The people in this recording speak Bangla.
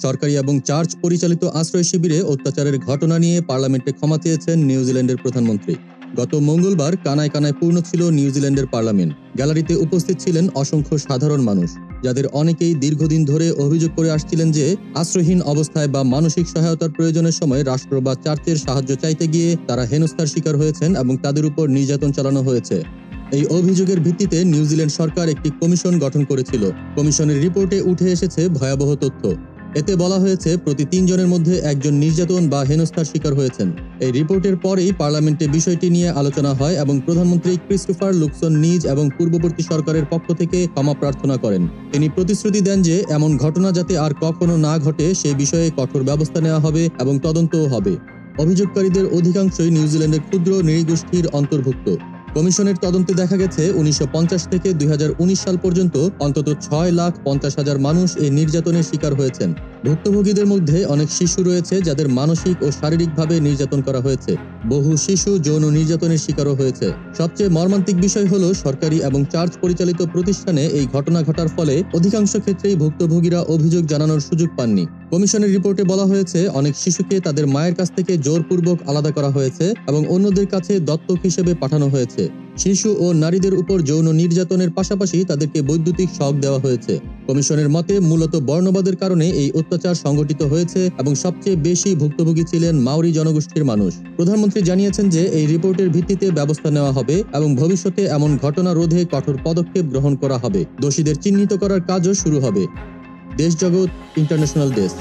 সরকারি এবং চার্চ পরিচালিত আশ্রয় শিবিরে অত্যাচারের ঘটনা নিয়ে পার্লামেন্টে ক্ষমা চেয়েছেন নিউজিল্যান্ডের প্রধানমন্ত্রী। গত মঙ্গলবার কানায় কানায় পূর্ণ ছিল নিউজিল্যান্ডের পার্লামেন্ট। গ্যালারিতে উপস্থিত ছিলেন অসংখ্য সাধারণ মানুষ, যাদের অনেকেই দীর্ঘদিন ধরে অভিযোগ করে আসছিলেন যে আশ্রয়হীন অবস্থায় বা মানসিক সহায়তার প্রয়োজনের সময় রাষ্ট্র বা চার্চের সাহায্য চাইতে গিয়ে তারা হেনস্থার শিকার হয়েছেন এবং তাদের উপর নির্যাতন চালানো হয়েছে। এই অভিযোগের ভিত্তিতে নিউজিল্যান্ড সরকার একটি কমিশন গঠন করেছিল। কমিশনের রিপোর্টে উঠে এসেছে ভয়াবহ তথ্য। এতে বলা হয়েছে প্রতি ৩ জনের মধ্যে একজন নির্যাতন বা হেনস্থার শিকার হয়েছেন। এই রিপোর্টের পরেই পার্লামেন্টে বিষয়টি নিয়ে আলোচনা হয় এবং প্রধানমন্ত্রী ক্রিস্টোফার লুকসন নিজ এবং পূর্ববর্তী সরকারের পক্ষ থেকে ক্ষমা প্রার্থনা করেন। তিনি প্রতিশ্রুতি দেন যে এমন ঘটনা যাতে আর কখনো না ঘটে সেই বিষয়ে কঠোর ব্যবস্থা নেওয়া হবে এবং তদন্তও হবে। অভিযোগকারীদের অধিকাংশই নিউজিল্যান্ডের ক্ষুদ্র নৃগোষ্ঠীর অন্তর্ভুক্ত। কমিশনের তদন্তে দেখা গেছে ১৯৫০ থেকে ২০১৯ সাল পর্যন্ত অন্তত ৬,৫০,০০০ মানুষ এই নির্যাতনের শিকার হয়েছেন। ভুক্তভোগীদের মধ্যে অনেক শিশু রয়েছে যাদের মানসিক ও শারীরিকভাবে নির্যাতন করা হয়েছে। বহু শিশু যৌন নির্যাতনের শিকারও হয়েছে। সবচেয়ে মর্মান্তিক বিষয় হলো সরকারি এবং চার্চ পরিচালিত প্রতিষ্ঠানে এই ঘটনা ঘটার ফলে অধিকাংশ ক্ষেত্রেই ভুক্তভোগীরা অভিযোগ জানানোর সুযোগ পাননি। কমিশনের রিপোর্টে বলা হয়েছে অনেক শিশুকে তাদের মায়ের কাছ থেকে জোরপূর্বক আলাদা করা হয়েছে এবং অন্যদের কাছে দত্তক হিসেবে পাঠানো হয়েছে। শিশু ও নারীদের উপর যৌন নির্যাতনের পাশাপাশি তাদেরকে বৈদ্যুতিক শক দেওয়া হয়েছে। কমিশনের মতে মূলত বর্ণবাদের কারণে এই অত্যাচার সংঘটিত হয়েছে এবং সবচেয়ে বেশি ভুক্তভোগী ছিলেন মাওরি জনগোষ্ঠীর মানুষ। প্রধানমন্ত্রী জানিয়েছেন যে এই রিপোর্টের ভিত্তিতে ব্যবস্থা নেওয়া হবে এবং ভবিষ্যতে এমন ঘটনা রোধে কঠোর পদক্ষেপ গ্রহণ করা হবে। দোষীদের চিহ্নিত করার কাজও শুরু হবে। দেশ জগৎ ইন্টারন্যাশনাল ডেস্ক।